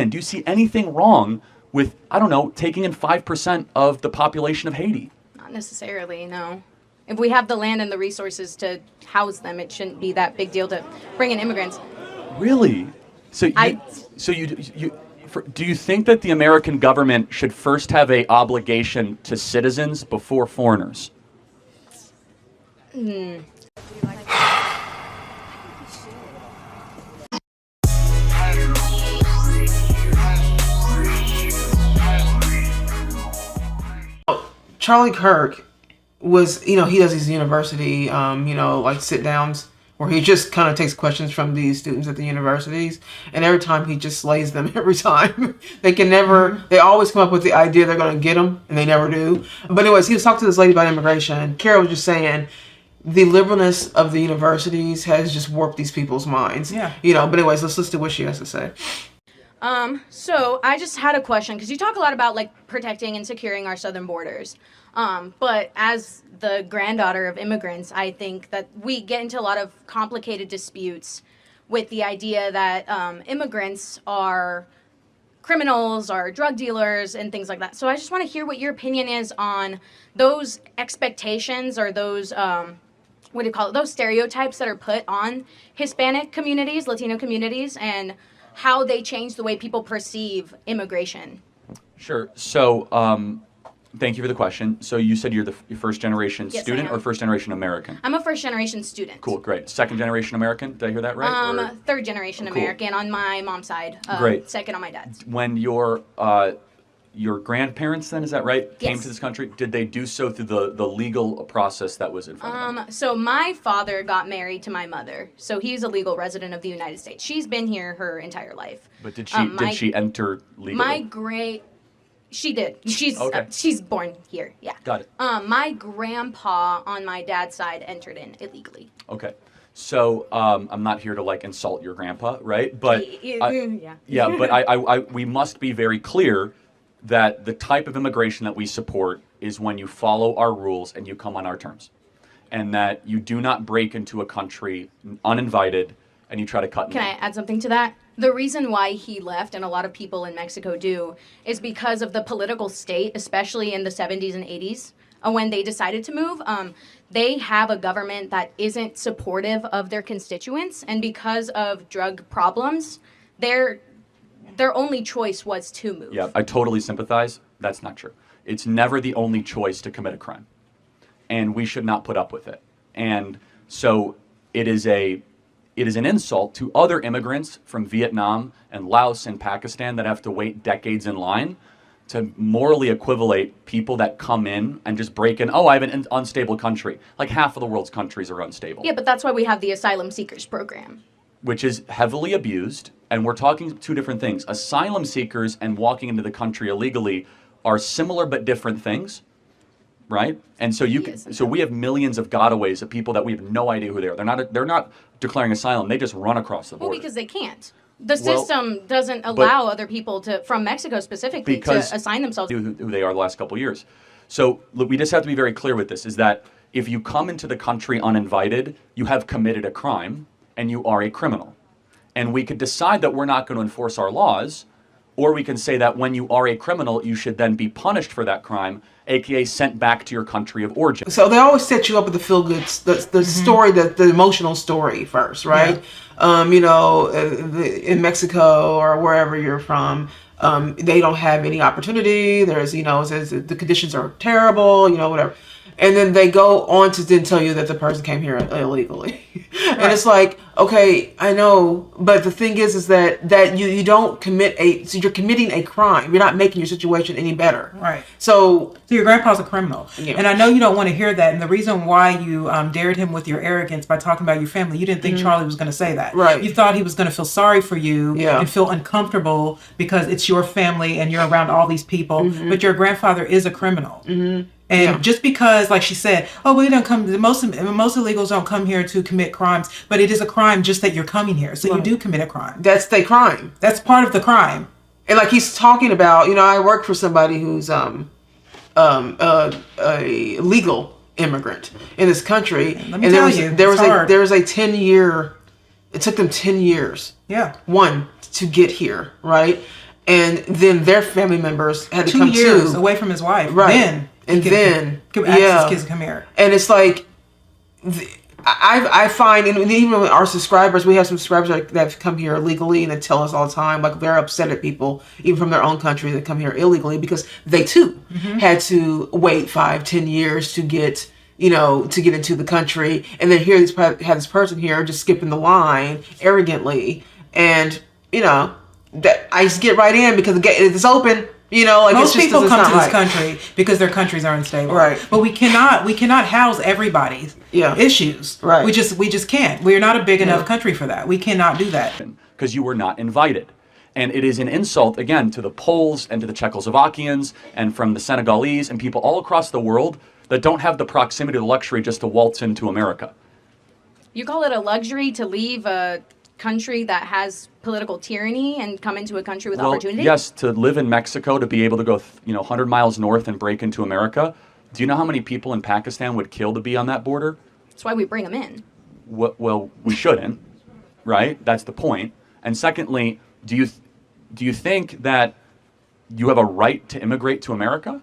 government. Do you see anything wrong with, I don't know, taking in 5% of the population of Haiti? Not necessarily, no. If we have the land and the resources to house them, it shouldn't be that big deal to bring in immigrants. Really? So do you think that the American government should first have a obligation to citizens before foreigners? Charlie Kirk was, he does these university, like sit downs where he just kind of takes questions from these students at the universities, and every time he just slays them every time. They always come up with the idea they're going to get them, and they never do. But anyways, he was talking to this lady about immigration. Carol was just saying the liberalness of the universities has just warped these people's minds. Yeah. But anyways, let's listen to what she has to say. So I just had a question, because you talk a lot about protecting and securing our southern borders. But as the granddaughter of immigrants, I think that we get into a lot of complicated disputes with the idea that immigrants are criminals or drug dealers and things like that. So I just want to hear what your opinion is on those expectations or those, those stereotypes that are put on Hispanic communities, Latino communities, and how they change the way people perceive immigration. Sure. So, thank you for the question. So you said you're your first generation student or first generation American? I'm a first generation student. Cool, great. Second generation American? Did I hear that right? Third generation American on my mom's side. Great. Second on my dad's. When your grandparents, then, is that right, Yes. came to this country, did they do so through the legal process that was in front of them? So my father got married to my mother, so he's a legal resident of the United States. She's been here her entire life. But did she enter legally? She did. She's born here. Yeah. Got it. My grandpa on my dad's side entered in illegally. Okay. So I'm not here to insult your grandpa, right? But but we must be very clear that the type of immigration that we support is when you follow our rules and you come on our terms, and that you do not break into a country uninvited and you try to cut. Can I add something to that? The reason why he left, and a lot of people in Mexico do, is because of the political state, especially in the 70s and 80s, when they decided to move. They have a government that isn't supportive of their constituents, and because of drug problems, their only choice was to move. Yeah, I totally sympathize. That's not true. It's never the only choice to commit a crime, and we should not put up with it. And so it is an insult to other immigrants from Vietnam and Laos and Pakistan that have to wait decades in line to morally equivalate people that come in and just break in. Oh, I have an unstable country. Like half of the world's countries are unstable. Yeah, but that's why we have the asylum seekers program, which is heavily abused. And we're talking two different things. Asylum seekers and walking into the country illegally are similar but different things, right? And so we have millions of gotaways of people that we have no idea who they are. They're not declaring asylum. They just run across the border. Well, because they can't. The system doesn't allow other people from Mexico specifically to assign themselves who they are the last couple of years. So look, we just have to be very clear with this, is that if you come into the country uninvited, you have committed a crime and you are a criminal. And we could decide that we're not going to enforce our laws, or we can say that when you are a criminal, you should then be punished for that crime, aka sent back to your country of origin. So they always set you up with the feel-good, the story, the emotional story first, right? Yeah. In Mexico or wherever you're from, they don't have any opportunity. There's, it says the conditions are terrible, whatever. And then they go on to then tell you that the person came here illegally. Right. And it's like, okay, I know, but the thing is that you don't so you're committing a crime. You're not making your situation any better. Right. So your grandpa's a criminal. Yeah. And I know you don't want to hear that. And the reason why you dared him with your arrogance by talking about your family, you didn't think Charlie was going to say that. Right. You thought he was going to feel sorry for you and feel uncomfortable because it's your family and you're around all these people. Mm-hmm. But your grandfather is a criminal. Mm-hmm. And just because, like she said, we don't come, most illegals don't come here to commit crimes, but it is a crime just that you're coming here. So you do commit a crime. That's the crime. That's part of the crime. And like he's talking about, I work for somebody who's a legal immigrant in this country. Let me tell you, there was a 10-year, it took them 10 years. Yeah. One, to get here, right? and then their family members had to 2 come years too. away from his wife. Right. Then could ask his kids to come here. And it's like, I find, and even with our subscribers, we have some subscribers that have come here illegally and they tell us all the time, like they're upset at people, even from their own country, that come here illegally because they too had to wait 5-10 years to get, to get into the country. And then here, have this person here just skipping the line arrogantly. And, that I just get right in because the gate is open. Most people come to this country because their countries are unstable. Right. But we cannot house everybody's issues. Right. We just can't. We are not a big enough country for that. We cannot do that. Because you were not invited. And it is an insult, again, to the Poles and to the Czechoslovakians and from the Senegalese and people all across the world that don't have the proximity or the luxury just to waltz into America. You call it a luxury to leave a country that has political tyranny and come into a country with opportunity? Yes, to live in Mexico, to be able to go 100 miles north and break into America. Do you know how many people in Pakistan would kill to be on that border? That's why we bring them in. Well, we shouldn't, right? That's the point. And secondly, do you think that you have a right to immigrate to America?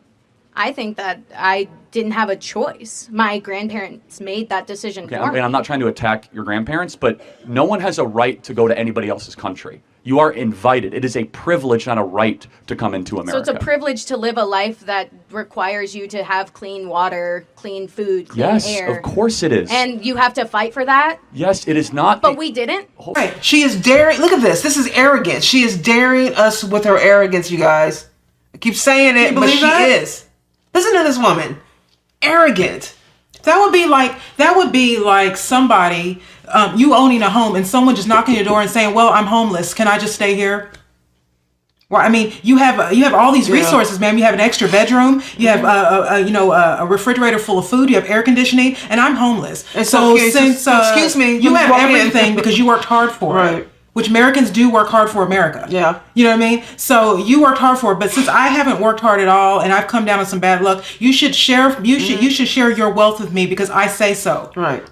I think that I didn't have a choice. My grandparents made that decision for me. And I'm not trying to attack your grandparents, but no one has a right to go to anybody else's country. You are invited. It is a privilege, not a right, to come into America. So it's a privilege to live a life that requires you to have clean water, clean food, clean air. Yes, of course it is. And you have to fight for that? Yes, it is not. But we didn't? Right. She is daring. Look at this. This is arrogance. She is daring us with her arrogance, you guys. I keep saying it, but she is. Listen to this woman. Arrogant. That would be like somebody, you owning a home and someone just knocking your door and saying, "Well, I'm homeless. Can I just stay here?" Well, I mean, you have all these resources, man. You have an extra bedroom. You have a refrigerator full of food. You have air conditioning, and I'm homeless. And excuse me, you have everything because you worked hard for it. Which Americans do work hard for America. Yeah. You know what I mean? So you worked hard for it, but since I haven't worked hard at all and I've come down on some bad luck, you should share you should share your wealth with me because I say so. Right.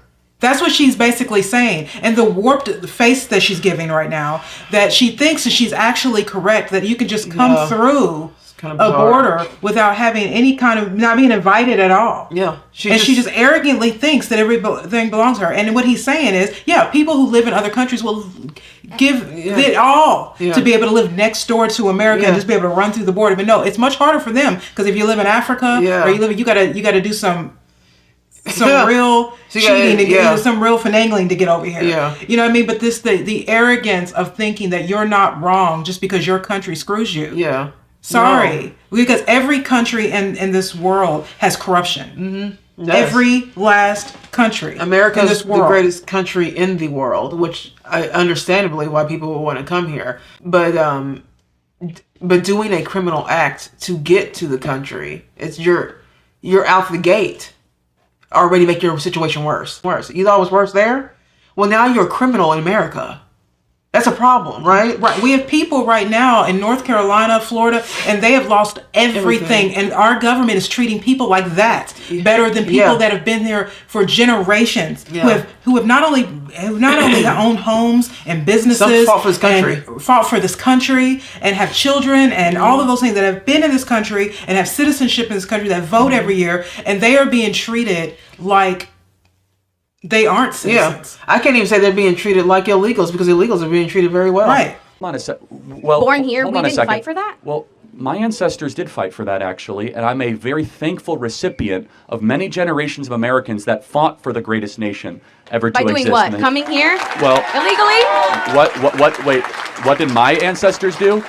That's what she's basically saying. And the warped face that she's giving right now, that she thinks that she's actually correct, that you can just come through a border without having any kind of, not being invited at all. Yeah. She just arrogantly thinks that everything belongs to her. And what he's saying is, people who live in other countries will give it all to be able to live next door to America and just be able to run through the border. But no, it's much harder for them because if you live in Africa or you gotta do some real cheating to get some real finagling to get over here. Yeah. You know what I mean? But the arrogance of thinking that you're not wrong just because your country screws you. Yeah. Sorry. No. Because every country in this world has corruption. Mm-hmm. Every last country. America is the greatest country in the world, which understandably why people would want to come here. But doing a criminal act to get to the country, you're out the gate. Already make your situation worse. You thought it was worse there? Well, now you're a criminal in America. That's a problem, right? Right. We have people right now in North Carolina, Florida, and they have lost everything. And our government is treating people like that better than people that have been here for generations, who have not only owned homes and businesses, some fought for this country, and have children and all of those things, that have been in this country and have citizenship in this country, that vote every year, and they are being treated like they aren't citizens. Yeah. I can't even say they're being treated like illegals because illegals are being treated very well. Right. Hold on a sec. Well, born here, we didn't fight for that? Well, my ancestors did fight for that, actually, and I'm a very thankful recipient of many generations of Americans that fought for the greatest nation ever to exist. By doing what? Coming here? Well, illegally? Wait, what did my ancestors do?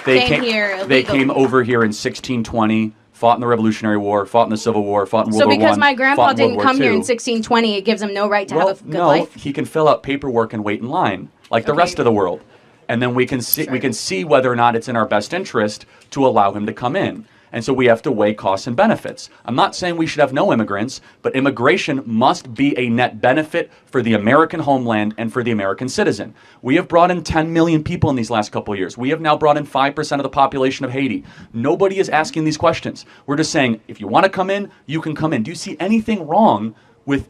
They came here illegally. They came over here in 1620. Fought in the Revolutionary War, fought in the Civil War, fought in World War I. So because my grandpa didn't come here in 1620, it gives him no right to have a good life? He can fill out paperwork and wait in line like the rest of the world. And then we can see whether or not it's in our best interest to allow him to come in. And so we have to weigh costs and benefits. I'm not saying we should have no immigrants, but immigration must be a net benefit for the American homeland and for the American citizen. We have brought in 10 million people in these last couple of years. We have now brought in 5% of the population of Haiti. Nobody is asking these questions. We're just saying, if you want to come in, you can come in. Do you see anything wrong with,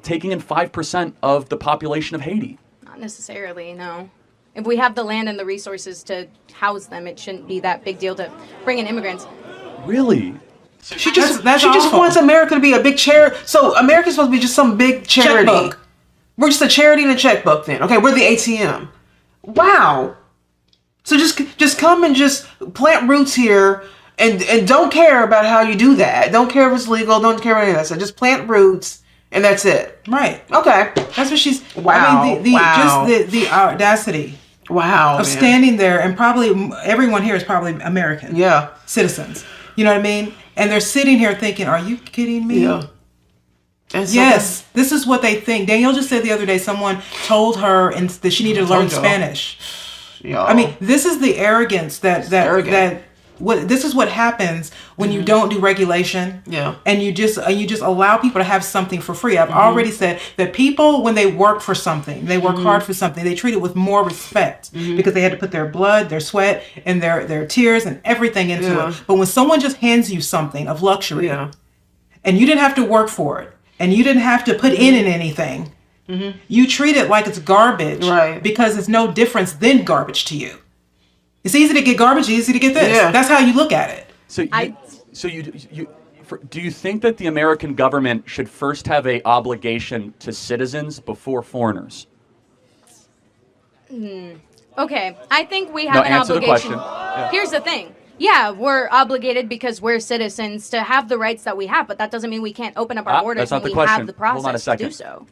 taking in 5% of the population of Haiti? Not necessarily, no. If we have the land and the resources to house them, it shouldn't be that big deal to bring in immigrants. Really? She just awful. wants America to be a big charity. So America's supposed to be just some big charity. Checkbook. We're just a charity and a checkbook then. Okay, we're the ATM. Wow. So just come and just plant roots here and don't care about how you do that. Don't care if it's legal. Don't care about any of that. So just plant roots and that's it. Right. Okay. That's what she's. Wow. I mean, just the audacity. Wow. Of standing there, and probably everyone here is probably American. Yeah. Citizens. You know what I mean? And they're sitting here thinking, "Are you kidding me?" Yeah. And so Yes, this is what they think. Danielle just said the other day someone told her that she needed to learn Spanish. Y'all. I mean, this is the arrogance that arrogant. this is what happens when you don't do regulation. Yeah. And you just allow people to have something for free. I've already said that people, when they work for something, they work hard for something, they treat it with more respect because they had to put their blood, their sweat, and their tears and everything into it. But when someone just hands you something of luxury, and you didn't have to work for it, and you didn't have to put in anything, you treat it like it's garbage, right? Because it's no difference than garbage to you. It's easy to get garbage, easy to get this. Yeah. That's how you look at it. Do you think that the American government should first have a obligation to citizens before foreigners? Okay, I think we have an answer the obligation. question. Yeah. Here's the thing. Yeah, we're obligated because we're citizens to have the rights that we have, but that doesn't mean we can't open up our borders that's not when the we question. have the process Hold on a second. to do so.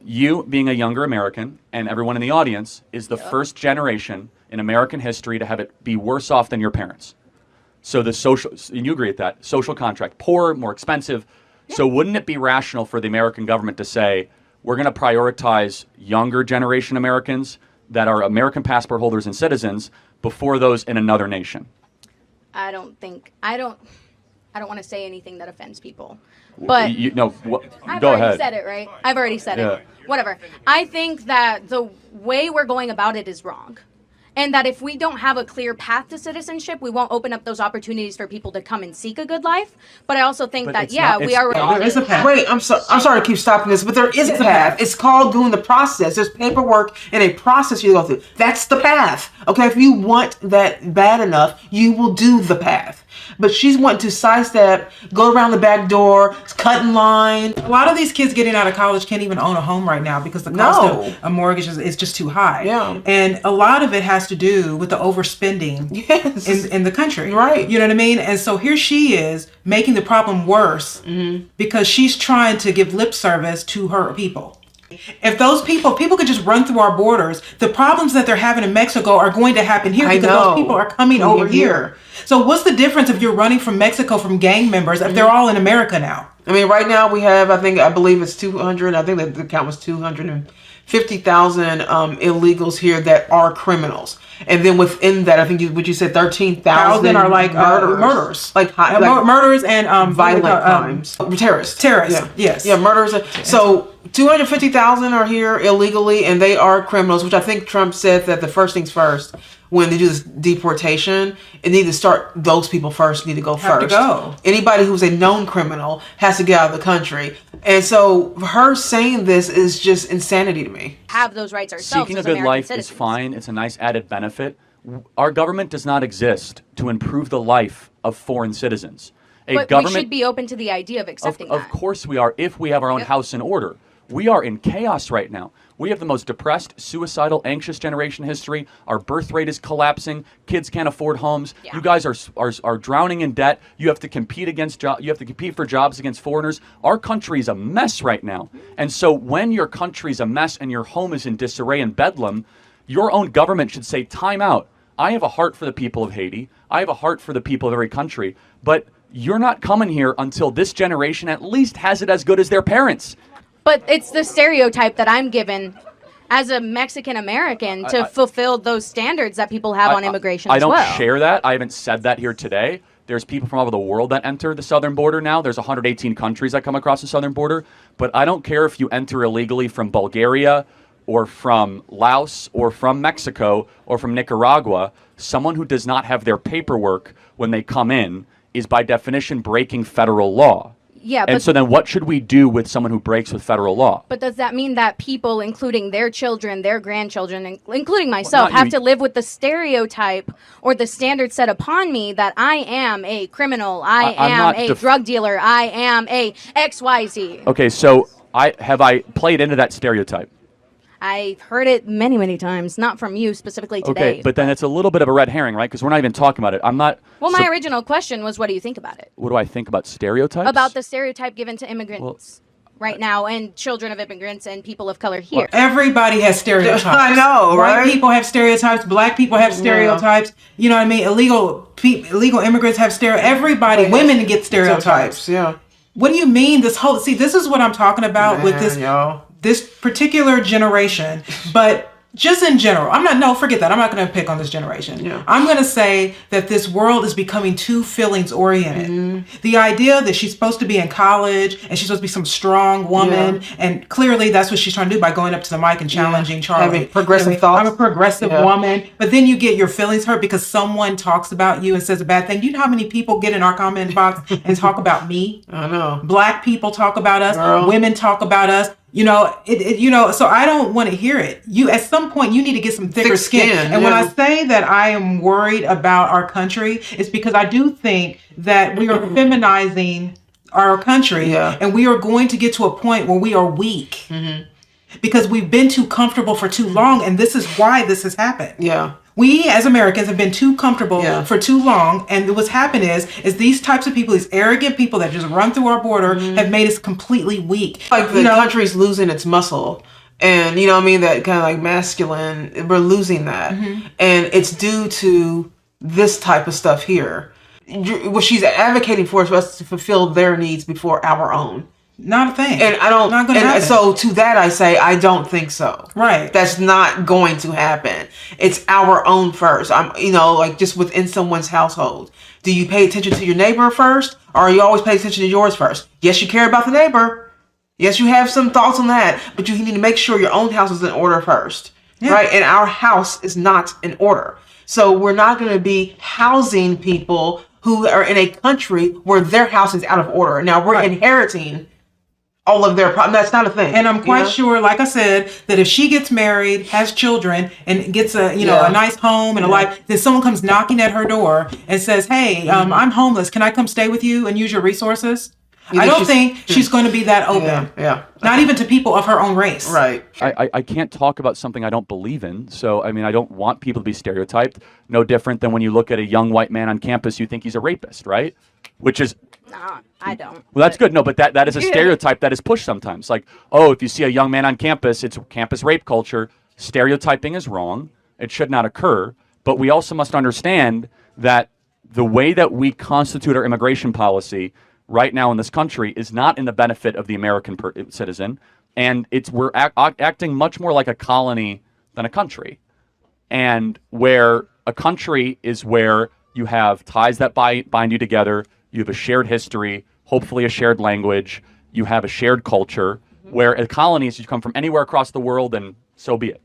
You, being a younger American, and everyone in the audience, is the first generation in American history to have it be worse off than your parents. So the social, and you agree with that, social contract, poorer, more expensive. Yeah. So wouldn't it be rational for the American government to say, we're going to prioritize younger generation Americans that are American passport holders and citizens before those in another nation? I don't want to say anything that offends people. But I've go already ahead. Said it, right? I've already said it. Whatever. I think that the way we're going about it is wrong. And that if we don't have a clear path to citizenship, we won't open up those opportunities for people to come and seek a good life. But I also think that, we are... There is a path. Wait, I'm sorry to keep stopping this, but there is a path. It's called doing the process. There's paperwork and a process you go through. That's the path. Okay, if you want that bad enough, you will do the path. But she's wanting to sidestep, go around the back door, cut in line. A lot of these kids getting out of college can't even own a home right now because the cost of a mortgage is just too high. Yeah. And a lot of it has to do with the overspending in the country. Right. You know what I mean? And so here she is making the problem worse because she's trying to give lip service to her people. If those people could just run through our borders, the problems that they're having in Mexico are going to happen here because those people are coming over here. So what's the difference if you're running from Mexico from gang members if they're all in America now? I mean, right now we have, I believe it's 200, I think the count was 250,000 illegals here that are criminals. And then within that, I think you said 13,000 are like murders. Like murders and violent crimes. Terrorists. Yes. Yeah, murders. So 250,000 are here illegally, and they are criminals, which I think Trump said that the first things first, when they do this deportation, it needs to start, those people first need to go Have first. to go. Anybody who's a known criminal has to get out of the country. And so her saying this is just insanity to me. Have those rights ourselves. Seeking a as good American life citizens. is fine. It's a nice added benefit. Our government does not exist to improve the life of foreign citizens. But we should be open to the idea of accepting that. Of course we are, if we have our own house in order. We are in chaos right now. We have the most depressed, suicidal, anxious generation in history. Our birth rate is collapsing. Kids can't afford homes. Yeah. You guys are drowning in debt. You have to compete you have to compete for jobs against foreigners. Our country is a mess right now. And so when your country's a mess and your home is in disarray and bedlam, your own government should say, time out. I have a heart for the people of Haiti. I have a heart for the people of every country. But you're not coming here until this generation at least has it as good as their parents. But it's the stereotype that I'm given as a Mexican American to fulfill those standards that people have on immigration as well. I don't share that. I haven't said that here today. There's people from all over the world that enter the southern border now. There's 118 countries that come across the southern border. But I don't care if you enter illegally from Bulgaria or from Laos or from Mexico or from Nicaragua. Someone who does not have their paperwork when they come in is by definition breaking federal law. Yeah, and so then what should we do with someone who breaks with federal law? But does that mean that people, including their children, their grandchildren, including myself, have to live with the stereotype or the standard set upon me that I am a criminal, I am a drug dealer, I am a XYZ? Okay, so have I played into that stereotype? I've heard it many, many times, not from you specifically today. Okay, but then it's a little bit of a red herring, right? Because we're not even talking about it. I'm not... Well, my original question was, what do you think about it? What do I think about stereotypes? About the stereotype given to immigrants right now and children of immigrants and people of color here. Well, everybody has stereotypes. I know, right? White people have stereotypes. Black people have stereotypes. You know what I mean? Illegal immigrants have stereotypes. Everybody, women get stereotypes. Yeah. What do you mean? This is what I'm talking about with this particular generation, but just in general, forget that. I'm not going to pick on this generation. Yeah. I'm going to say that this world is becoming too feelings oriented. Mm-hmm. The idea that she's supposed to be in college and she's supposed to be some strong woman, and clearly that's what she's trying to do by going up to the mic and challenging Charlie. Having progressive thoughts. I'm a progressive woman, but then you get your feelings hurt because someone talks about you and says a bad thing. Do you know how many people get in our comment box and talk about me? I know. Black people talk about us. Girl. Women talk about us. So I don't want to hear it. At some point, you need to get some thicker skin. And when I say that I am worried about our country, it's because I do think that we are feminizing our country, and we are going to get to a point where we are weak because we've been too comfortable for too long, and this is why this has happened. Yeah. We as Americans have been too comfortable for too long, and what's happened is these types of people, these arrogant people that just run through our border, have made us completely weak. Like the country's losing its muscle, and you know what I mean, that kind of like masculine, we're losing that, and it's due to this type of stuff here. What she's advocating for is for us to fulfill their needs before our own. Not a thing. And I don't. And so to that I say I don't think so. Right. That's not going to happen. It's our own first. Like just within someone's household. Do you pay attention to your neighbor first, or are you always pay attention to yours first? Yes, you care about the neighbor. Yes, you have some thoughts on that, but you need to make sure your own house is in order first. Yeah. Right. And our house is not in order. So we're not going to be housing people who are in a country where their house is out of order. Now we're inheriting all of their problems. That's not a thing. And I'm quite sure, like I said, that if she gets married, has children, and gets a nice home and a life, then someone comes knocking at her door and says, "Hey, I'm homeless. Can I come stay with you and use your resources?" I don't think she's going to be that open. Yeah. Not even to people of her own race. Right. I can't talk about something I don't believe in. So, I don't want people to be stereotyped. No different than when you look at a young white man on campus, you think he's a rapist, right? Which is... Nah, I don't. Well, that's good. No, but that is a stereotype that is pushed sometimes. Like, if you see a young man on campus, it's campus rape culture. Stereotyping is wrong. It should not occur. But we also must understand that the way that we constitute our immigration policy right now in this country is not in the benefit of the American citizen. And we're acting much more like a colony than a country. And where a country is where you have ties that bind you together. You have a shared history, hopefully a shared language. You have a shared culture, where a colony is you come from anywhere across the world, and so be it.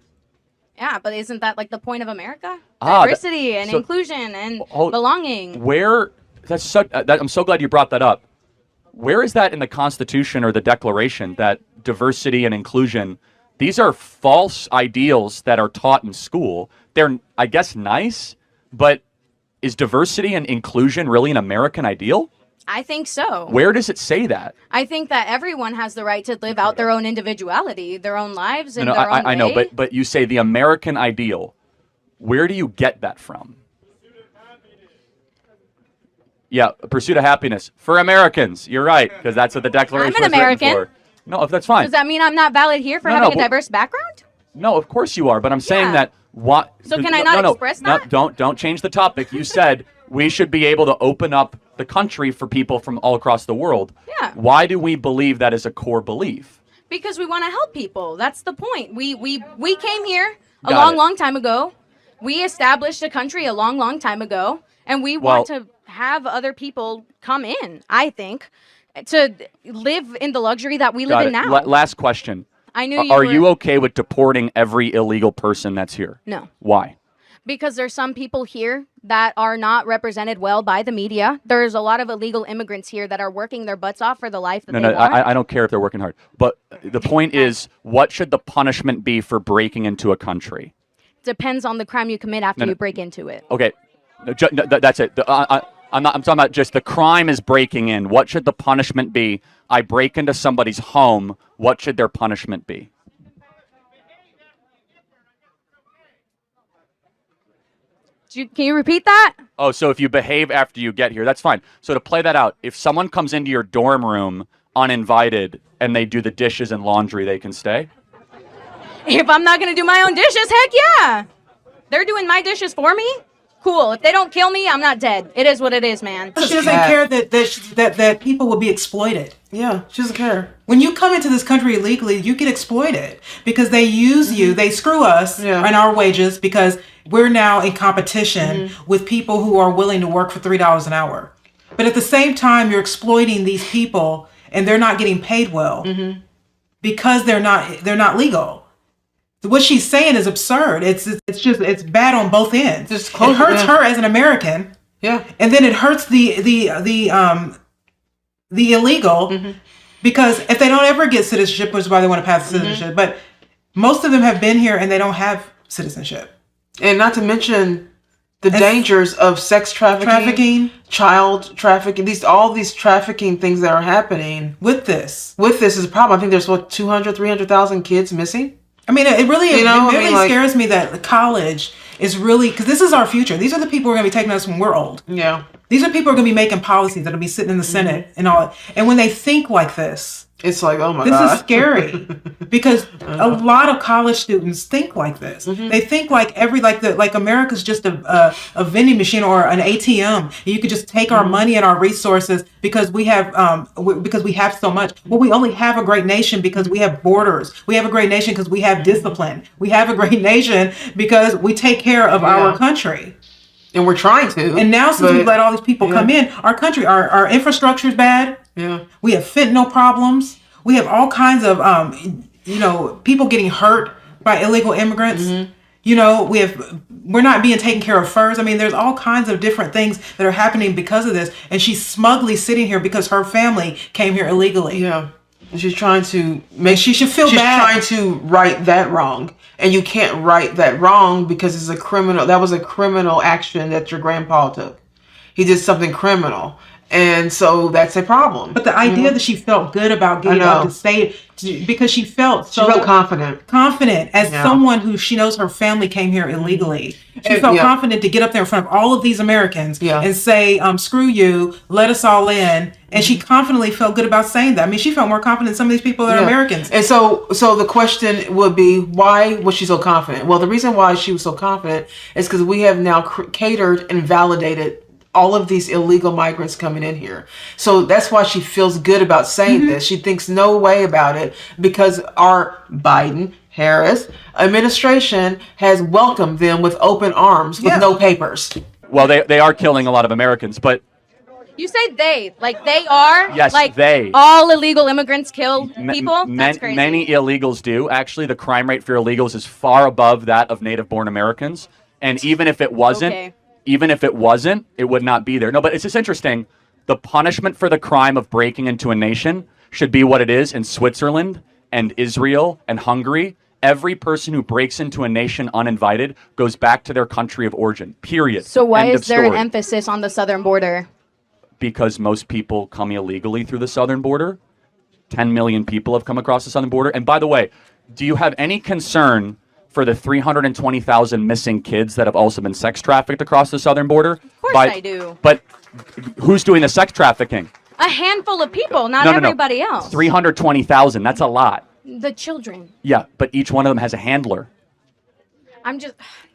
Yeah, but isn't that like the point of America? Diversity and inclusion and belonging. I'm so glad you brought that up. Where is that in the Constitution or the Declaration that diversity and inclusion, these are false ideals that are taught in school? They're, I guess, nice, but is diversity and inclusion really an American ideal? I think so. Where does it say that? I think that everyone has the right to live out their own individuality, their own lives, and their own way. I know, but you say the American ideal. Where do you get that from? Yeah, pursuit of happiness for Americans. You're right, because that's what the Declaration was written for. I'm an American. No, that's fine. Does that mean I'm not valid here for having a diverse background? No, of course you are, but I'm saying that... What? So can I not express that? No, don't change the topic. You said we should be able to open up the country for people from all across the world. Yeah. Why do we believe that is a core belief? Because we want to help people. That's the point. We came here a long time ago. We established a country a long time ago, and we want to have other people come in, I think, to live in the luxury that we live in now. Last question. I knew Are you okay with deporting every illegal person that's here? No. Why? Because there's some people here that are not represented well by the media. There's a lot of illegal immigrants here that are working their butts off for the life that they want. I don't care if they're working hard. But the point is, what should the punishment be for breaking into a country? Depends on the crime you commit after you break into it. Okay, that's it. I'm talking about just the crime is breaking in. What should the punishment be? I break into somebody's home. What should their punishment be? Can you repeat that? Oh, so if you behave after you get here, that's fine. So to play that out, if someone comes into your dorm room uninvited and they do the dishes and laundry, they can stay? If I'm not going to do my own dishes, heck yeah. They're doing my dishes for me? Cool. If they don't kill me, I'm not dead. It is what it is, man. She doesn't care that people will be exploited. Yeah, she doesn't care. When you come into this country illegally, you get exploited because they use you. They screw us and our wages because we're now in competition with people who are willing to work for $3 an hour. But at the same time, you're exploiting these people and they're not getting paid well because they're not legal. What she's saying is absurd. It's bad on both ends. It hurts her as an American. Yeah. And then it hurts the illegal because if they don't ever get citizenship, which is why they want to pass citizenship, but most of them have been here and they don't have citizenship. And not to mention the dangers of sex trafficking, child trafficking, all these trafficking things that are happening. With this is a problem. I think there's 200, 300,000 kids missing. I mean, it really scares me that college is really, because this is our future. These are the people who are going to be taking us when we're old. Yeah. These are people who are going to be making policies that will be sitting in the Senate and all. And when they think like this, it's like, oh my God. This is scary because a lot of college students think like this. They think like America's just a vending machine or an ATM. You could just take our money and our resources because we have so much. Well, we only have a great nation because we have borders. We have a great nation because we have discipline. We have a great nation because we take care of our country. And we're trying to. And now since we've let all these people come in, our country, our infrastructure is bad. Yeah. We have fentanyl problems. We have all kinds of, people getting hurt by illegal immigrants. We're not being taken care of first. I mean, there's all kinds of different things that are happening because of this. And she's smugly sitting here because her family came here illegally. Yeah. And she's trying to she should feel bad. She's trying to right that wrong. And you can't right that wrong because it's that was a criminal action that your grandpa took. He did something criminal. And so that's a problem. But the idea that she felt good about getting up to say because she felt confident as someone who she knows her family came here illegally. She felt confident to get up there in front of all of these Americans and say, screw you, let us all in. And she confidently felt good about saying that. I mean, she felt more confident than some of these people that are Americans. And so the question would be, why was she so confident? Well, the reason why she was so confident is because we have now catered and validated all of these illegal migrants coming in here. So that's why she feels good about saying this. She thinks no way about it because our Biden-Harris administration has welcomed them with open arms with no papers. Well, they are killing a lot of Americans, but... You say they. Like they are? Yes, like they. All illegal immigrants kill people? That's crazy. Many illegals do. Actually, the crime rate for illegals is far above that of native-born Americans. And even if it wasn't... Even if it wasn't, it would not be there. No, but it's just interesting. The punishment for the crime of breaking into a nation should be what it is in Switzerland and Israel and Hungary. Every person who breaks into a nation uninvited goes back to their country of origin, period. So why is there an emphasis on the southern border? Because most people come illegally through the southern border. 10 million people have come across the southern border. And by the way, do you have any concern for the 320,000 missing kids that have also been sex trafficked across the southern border? Of course I do. But who's doing the sex trafficking? A handful of people, not everybody else. 320,000, that's a lot. The children. Yeah, but each one of them has a handler.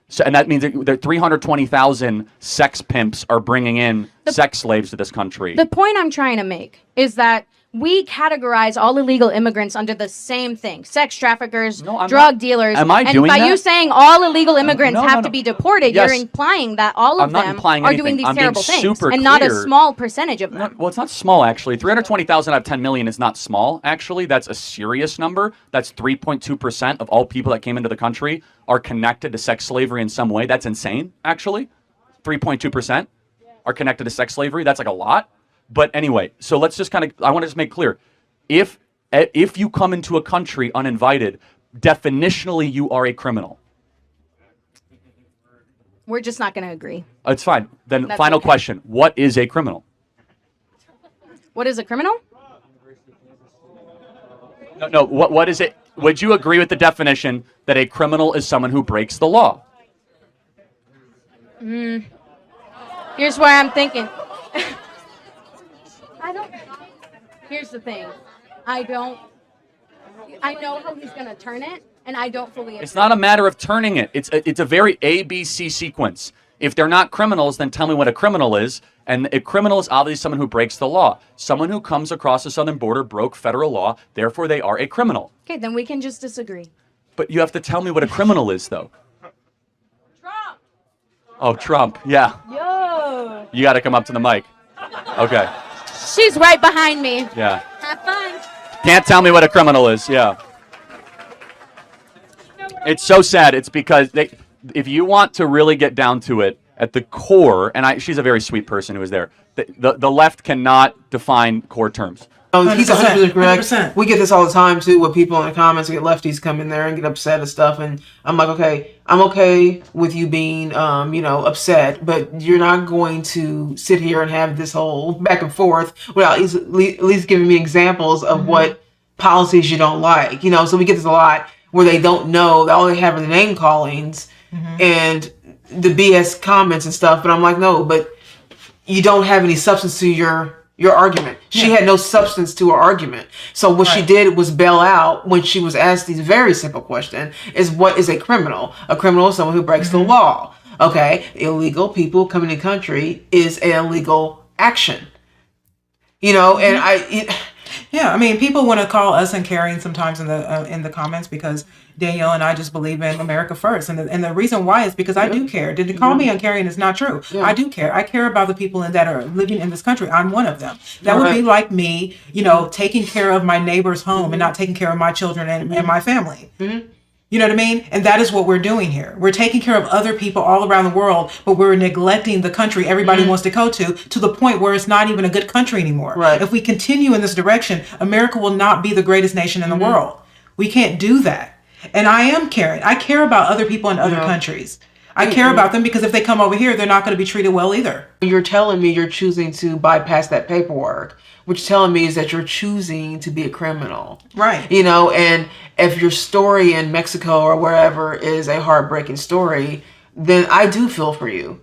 So, and that means that 320,000 sex pimps are bringing in sex slaves to this country. The point I'm trying to make is that we categorize all illegal immigrants under the same thing: sex traffickers, No, I'm drug not. dealers. Am I and doing by that? you saying all illegal immigrants No, have no. to be deported, Yes. you're implying that all I'm of not them implying are anything. doing these I'm being terrible things, super and not a clear. small percentage of them. Well, it's not small, actually. 320,000 out of 10 million is not small, actually. That's a serious number. That's 3.2% of all people that came into the country are connected to sex slavery in some way. That's insane, actually. 3.2% are connected to sex slavery. That's like a lot. But anyway, so let's just I want to just make clear. If you come into a country uninvited, definitionally you are a criminal. We're just not going to agree. It's fine. Then That's final okay. question. What is a criminal? What is a criminal? No, what is it? Would you agree with the definition that a criminal is someone who breaks the law? Here's where I'm thinking. Here's the thing. I know how he's going to turn it, and I don't fully agree. It's not a matter of turning it. It's a very ABC sequence. If they're not criminals, then tell me what a criminal is. And a criminal is obviously someone who breaks the law. Someone who comes across the southern border broke federal law, therefore they are a criminal. Okay, then we can just disagree. But you have to tell me what a criminal is, though. Trump! Oh, Trump. Yeah. Yo! You got to come up to the mic. Okay. She's right behind me. Yeah. Have fun. Can't tell me what a criminal is. Yeah. It's so sad. It's because if you want to really get down to it at the core, and she's a very sweet person who was there, the left cannot define core terms. Oh, he's 100% correct. 100%. We get this all the time too, with people in the comments. We get lefties come in there and get upset and stuff, and I'm like, okay, I'm okay with you being, upset, but you're not going to sit here and have this whole back and forth without at least giving me examples of what policies you don't like. So we get this a lot where they don't know. All they have are the name callings and the BS comments and stuff. But I'm like, no, but you don't have any substance to your argument. She had no substance to her argument. So what she did was bail out when she was asked these very simple questions: is what is a criminal? A criminal is someone who breaks the law. Okay, illegal people coming in the country is an illegal action. And Yeah, I mean, people want to call us uncaring sometimes in the comments because Danielle and I just believe in America first, and the reason why is because I do care. Did they call me uncaring is not true. Yeah. I do care. I care about the people that are living in this country. I'm one of them. That would be like me, taking care of my neighbor's home and not taking care of my children and my family. You know what I mean? And that is what we're doing here. We're taking care of other people all around the world, but we're neglecting the country everybody wants to go to the point where it's not even a good country anymore. Right. If we continue in this direction, America will not be the greatest nation in the world. We can't do that. And I am caring. I care about other people in other countries. I care about them because if they come over here, they're not going to be treated well either. You're telling me you're choosing to bypass that paperwork, which telling me is that you're choosing to be a criminal. Right. And if your story in Mexico or wherever is a heartbreaking story, then I do feel for you.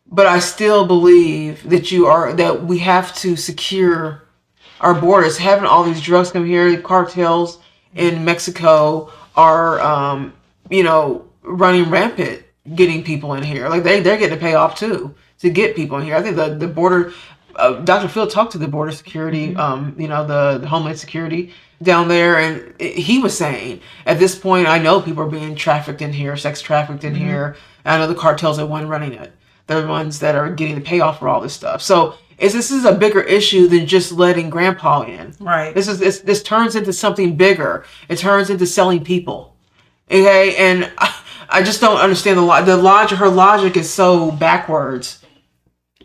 But I still believe that we have to secure our borders. Having all these drugs come here, cartels in Mexico are, running rampant, getting people in here. Like they're getting a payoff too to get people in here. I think the border, Dr. Phil talked to the border security, the Homeland Security down there, and he was saying at this point, I know people are being trafficked in here, sex trafficked in here. I know the cartels are one running it. They're the ones that are getting the payoff for all this stuff. So this is a bigger issue than just letting grandpa in. Right. This turns into something bigger. It turns into selling people. Okay, and I just don't understand the logic. Her logic is so backwards,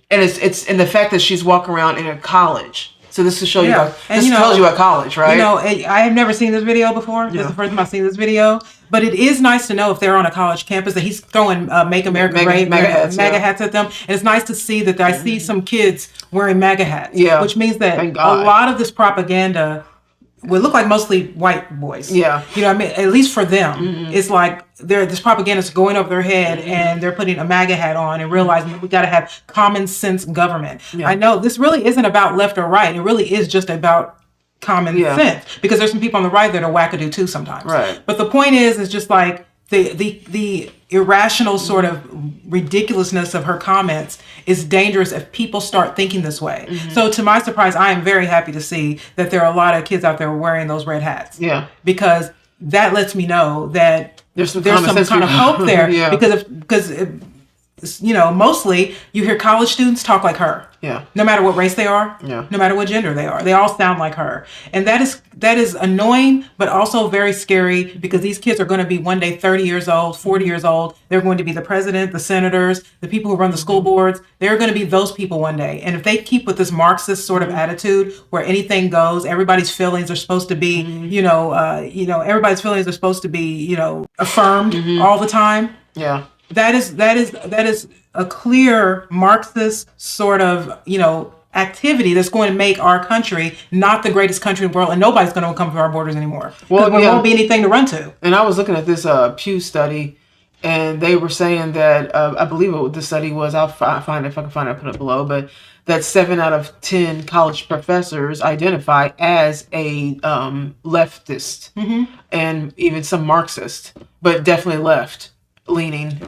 and it's in the fact that she's walking around in a college. So this to show you, tells you about college, right? I have never seen this video before. This is the first time I've seen this video. But it is nice to know if they're on a college campus that he's throwing Make America Great MAGA hats at them. And it's nice to see that I see some kids wearing MAGA hats. Yeah. Which means that a lot of this propaganda would look like mostly white boys. Yeah. At least for them, it's like this propaganda is going over their head and they're putting a MAGA hat on and realizing that we got to have common sense government. Yeah. I know this really isn't about left or right. It really is just about common sense, because there's some people on the right that are wackadoo too sometimes. Right. But the point is just like, the irrational sort of ridiculousness of her comments is dangerous if people start thinking this way. So to my surprise, I am very happy to see that there are a lot of kids out there wearing those red hats. Yeah. Because that lets me know that there's some kind of hope there. Yeah. Because you know, mostly you hear college students talk like her. Yeah. No matter what race they are. Yeah. No matter what gender they are. They all sound like her. And that is annoying, but also very scary, because these kids are going to be one day 30 years old, 40 years old. They're going to be the president, the senators, the people who run the school boards. They're going to be those people one day. And if they keep with this Marxist sort of attitude where anything goes, everybody's feelings are supposed to be, everybody's feelings are supposed to be, affirmed all the time. Yeah. That is a clear Marxist sort of, activity that's going to make our country not the greatest country in the world, and nobody's going to come to our borders anymore. Well, there won't be anything to run to. And I was looking at this Pew study, and they were saying that I believe what the study was. I'll find it if I can find it. I'll put it below. But that 7 out of 10 college professors identify as a leftist, and even some Marxist, but definitely left-leaning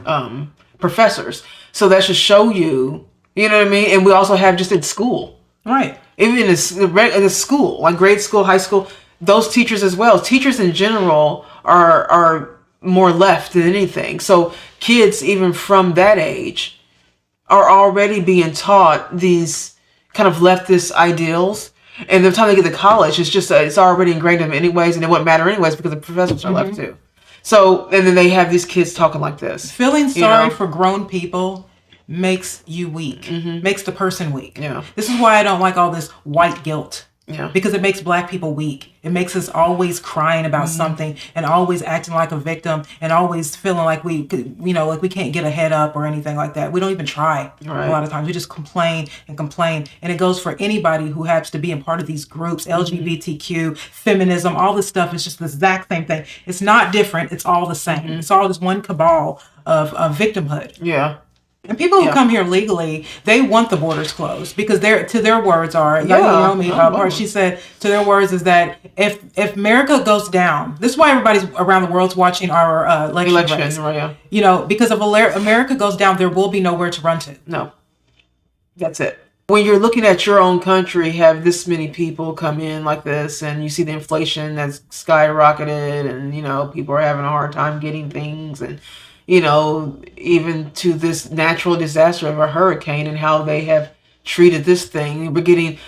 professors. So that should show you. You know what I mean? And we also have just in school. Right. Even in the school, like grade school, high school, those teachers as well. Teachers in general are more left than anything. So kids, even from that age, are already being taught these kind of leftist ideals. And by the time they get to college, it's already ingrained in them anyways, and it wouldn't matter anyways because the professors are left too. So, and then they have these kids talking like this. Feeling sorry for grown people makes you weak, makes the person weak. Yeah. This is why I don't like all this white guilt. Yeah. Because it makes black people weak. It makes us always crying about something and always acting like a victim and always feeling like we can't get a head up or anything like that. We don't even try. Right. A lot of times. We just complain. And it goes for anybody who happens to be a part of these groups, LGBTQ, feminism, all this stuff is just the exact same thing. It's not different. It's all the same. It's all just one cabal of victimhood. Yeah. And people who come here legally, they want the borders closed because their words are, she said, to their words is that if America goes down, this is why everybody's around the world's watching our election race. Right, yeah. Because if America goes down, there will be nowhere to run to. No. That's it. When you're looking at your own country, have this many people come in like this, and you see the inflation that's skyrocketed, and, people are having a hard time getting things, and even to this natural disaster of a hurricane and how they have treated this thing. We're getting,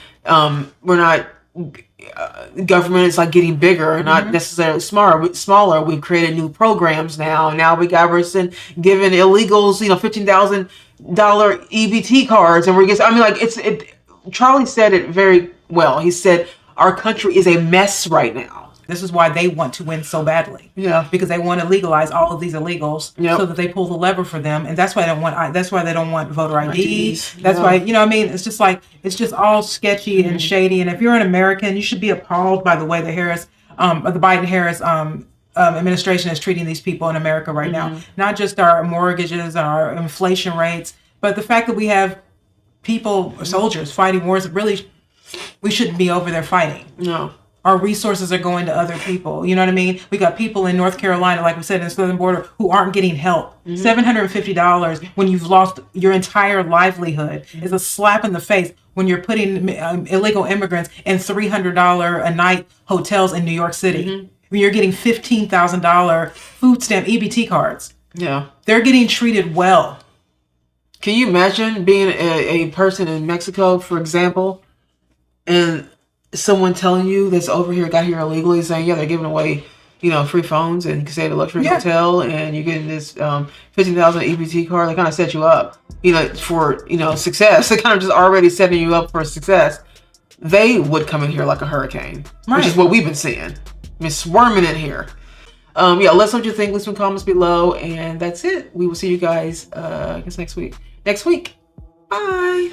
government is like getting bigger, not necessarily smaller. We've created new programs now. Now we're giving illegals, $15,000 EBT cards. And Charlie said it very well. He said, our country is a mess right now. This is why they want to win so badly. Yeah. Because they want to legalize all of these illegals so that they pull the lever for them. And that's why they don't want voter ID. That's why, it's just like, it's just all sketchy and shady. And if you're an American, you should be appalled by the way the Biden-Harris administration is treating these people in America right now. Not just our mortgages and our inflation rates, but the fact that we have soldiers fighting wars that really, we shouldn't be over there fighting. No. Our resources are going to other people. You know what I mean? We got people in North Carolina, like we said, in the southern border, who aren't getting help. $750 when you've lost your entire livelihood is a slap in the face when you're putting illegal immigrants in $300 a night hotels in New York City. When you're getting $15,000 food stamp EBT cards. Yeah. They're getting treated well. Can you imagine being a person in Mexico, for example, and someone telling you that's got here illegally, saying, they're giving away, free phones, and you can stay at a luxury hotel, and you're getting this $15,000 EBT card. They kind of set you up, for, success. They kind of just already setting you up for success. They would come in here like a hurricane, which is what we've been seeing. Been swarming in here. Let us know what you think. Leave some comments below, and that's it. We will see you guys, I guess next week. Bye.